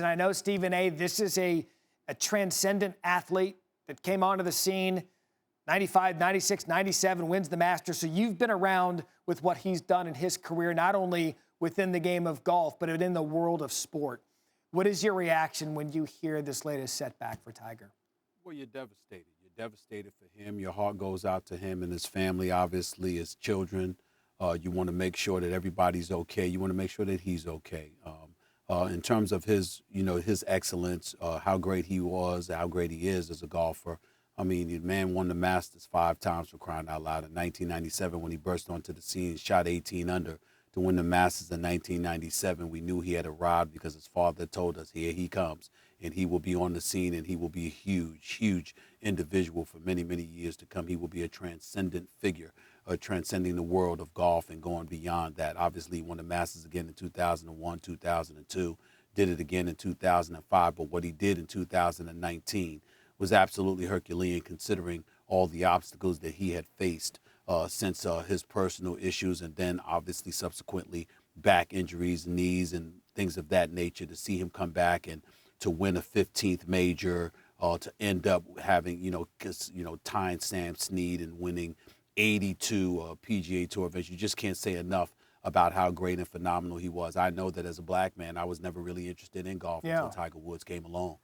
And I know, Stephen A., this is a transcendent athlete that came onto the scene 95, 96, 97, wins the Masters. So you've been around with what he's done in his career, not only within the game of golf, but in the world of sport. What is your reaction when you hear this latest setback for Tiger? Well, you're devastated. You're devastated for him. Your heart goes out to him and his family, obviously, his children. You want to make sure that everybody's okay. You want to make sure that he's okay. In terms of his, his excellence, how great he was, how great he is as a golfer. I mean, the man won the Masters 5 times, for crying out loud. In 1997, when he burst onto the scene, shot 18 under to win the Masters in 1997, we knew he had arrived because his father told us, here he comes, and he will be on the scene, and he will be a huge, huge individual for many, many years to come. He will be a transcendent figure, transcending the world of golf and going beyond that. Obviously, he won the Masters again in 2001, 2002, did it again in 2005, but what he did in 2019 was absolutely Herculean, considering all the obstacles that he had faced since his personal issues, and then obviously subsequently back injuries, knees, and things of that nature. To see him come back and to win a 15th major, to end up having, tying Sam Snead and winning 82 PGA Tour events. You just can't say enough about how great and phenomenal he was. I know that as a black man, I was never really interested in golf until Tiger Woods came along.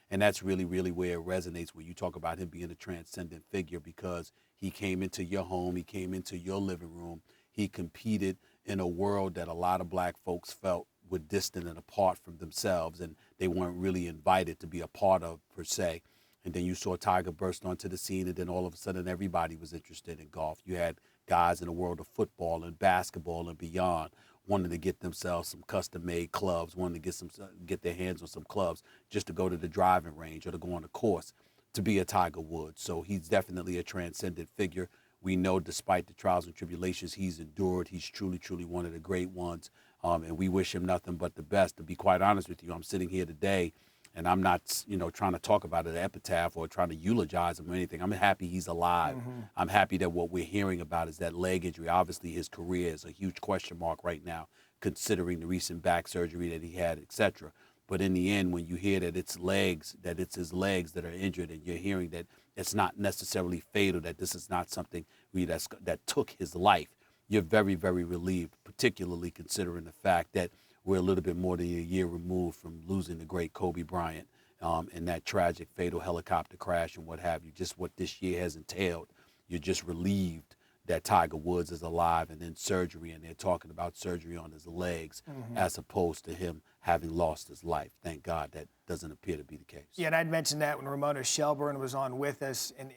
And that's really, really where it resonates, where you talk about him being a transcendent figure, because he came into your home, he came into your living room, he competed in a world that a lot of black folks felt were distant and apart from themselves, and they weren't really invited to be a part of, per se. And then you saw Tiger burst onto the scene, and then all of a sudden everybody was interested in golf. You had guys in the world of football and basketball and beyond wanting to get themselves some custom-made clubs, wanting to get their hands on some clubs just to go to the driving range or to go on a course to be a Tiger Woods. So he's definitely a transcendent figure. We know, despite the trials and tribulations he's endured, he's truly, truly one of the great ones, and we wish him nothing but the best. To be quite honest with you, I'm sitting here today, and I'm not, trying to talk about an epitaph or trying to eulogize him or anything. I'm happy he's alive. Mm-hmm. I'm happy that what we're hearing about is that leg injury. Obviously, his career is a huge question mark right now, considering the recent back surgery that he had, etc. But in the end, when you hear that it's his legs that are injured, and you're hearing that it's not necessarily fatal, that this is not something that took his life, you're very, very relieved, particularly considering the fact that we're a little bit more than a year removed from losing the great Kobe Bryant in that tragic, fatal helicopter crash and what have you. Just what this year has entailed, you're just relieved that Tiger Woods is alive, and then surgery, and they're talking about surgery on his legs, as opposed to him having lost his life. Thank God that doesn't appear to be the case. Yeah, and I'd mentioned that when Ramona Shelburne was on with us, and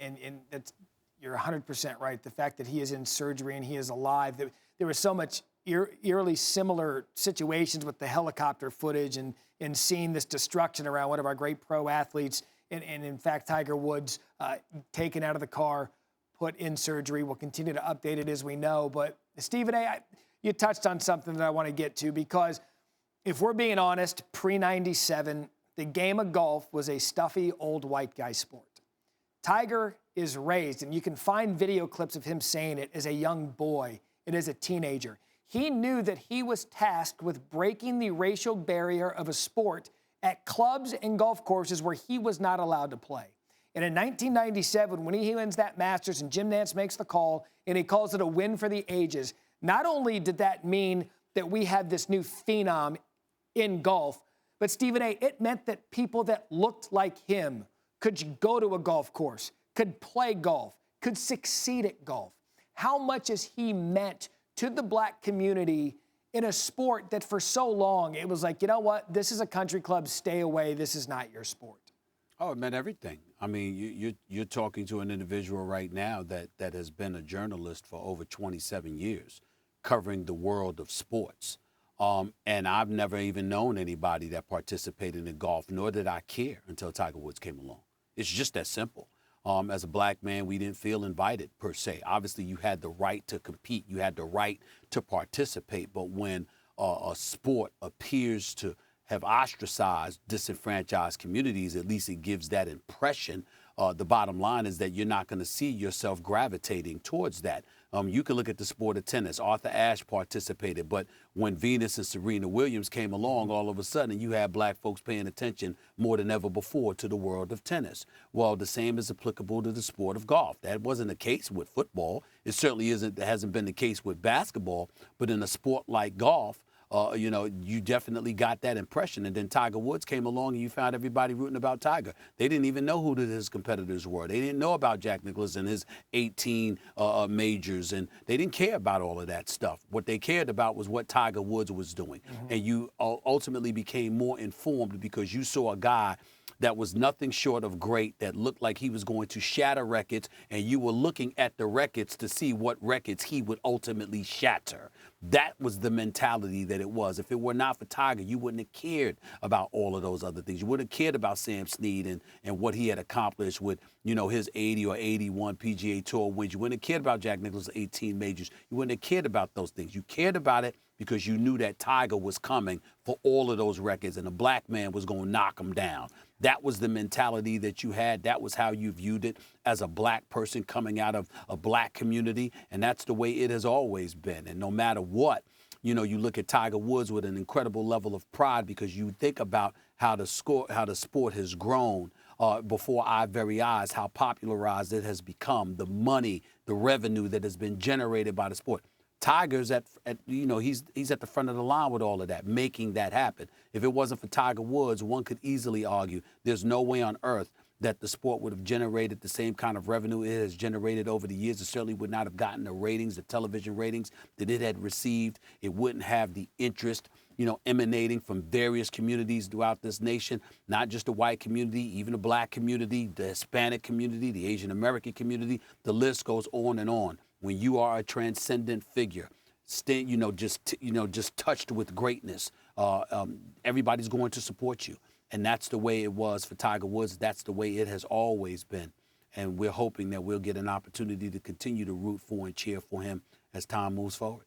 that's, you're 100% right. The fact that he is in surgery and he is alive, there was so much eerily similar situations with the helicopter footage and seeing this destruction around one of our great pro athletes. And in fact, Tiger Woods taken out of the car, put in surgery. We'll continue to update it as we know. But Stephen A., you touched on something that I want to get to, because if we're being honest, pre-97, the game of golf was a stuffy old white guy sport. Tiger is raised, and you can find video clips of him saying it as a young boy and as a teenager. He knew that he was tasked with breaking the racial barrier of a sport at clubs and golf courses where he was not allowed to play. And in 1997, when he wins that Masters and Jim Nantz makes the call and he calls it a win for the ages, not only did that mean that we had this new phenom in golf, but Stephen A., it meant that people that looked like him could go to a golf course, could play golf, could succeed at golf. How much has he meant to the black community in a sport that for so long it was like, you know what, this is a country club, stay away, this is not your sport? Oh, it meant everything. I mean, you're talking to an individual right now that has been a journalist for over 27 years, covering the world of sports. And I've never even known anybody that participated in golf, nor did I care until Tiger Woods came along. It's just that simple. As a black man, we didn't feel invited, per se. Obviously, you had the right to compete. You had the right to participate. But when a sport appears to have ostracized disenfranchised communities, at least it gives that impression. The bottom line is that you're not going to see yourself gravitating towards that. You can look at the sport of tennis. Arthur Ashe participated, but when Venus and Serena Williams came along, all of a sudden you had black folks paying attention more than ever before to the world of tennis. Well, the same is applicable to the sport of golf. That wasn't the case with football. It certainly hasn't been the case with basketball, but in a sport like golf, you definitely got that impression. And then Tiger Woods came along and you found everybody rooting about Tiger. They didn't even know who his competitors were. They didn't know about Jack Nicklaus and his 18 majors, and they didn't care about all of that stuff. What they cared about was what Tiger Woods was doing. Mm-hmm. And you ultimately became more informed because you saw a guy that was nothing short of great, that looked like he was going to shatter records, and you were looking at the records to see what records he would ultimately shatter. That was the mentality that it was. If it were not for Tiger, you wouldn't have cared about all of those other things. You wouldn't have cared about Sam Snead and what he had accomplished with, his 80 or 81 PGA Tour wins. You wouldn't have cared about Jack Nicklaus' 18 majors. You wouldn't have cared about those things. You cared about it because you knew that Tiger was coming for all of those records and a black man was going to knock him down. That was the mentality that you had. That was how you viewed it as a black person coming out of a black community. And that's the way it has always been. And no matter what, you look at Tiger Woods with an incredible level of pride because you think about how the sport has grown before our very eyes, how popularized it has become, the money, the revenue that has been generated by the sport. Tiger's he's at the front of the line with all of that, making that happen. If it wasn't for Tiger Woods, one could easily argue there's no way on earth that the sport would have generated the same kind of revenue it has generated over the years. It certainly would not have gotten the ratings, the television ratings that it had received. It wouldn't have the interest, emanating from various communities throughout this nation, not just the white community, even the black community, the Hispanic community, the Asian American community. The list goes on and on. When you are a transcendent figure, just touched with greatness, everybody's going to support you. And that's the way it was for Tiger Woods. That's the way it has always been. And we're hoping that we'll get an opportunity to continue to root for and cheer for him as time moves forward.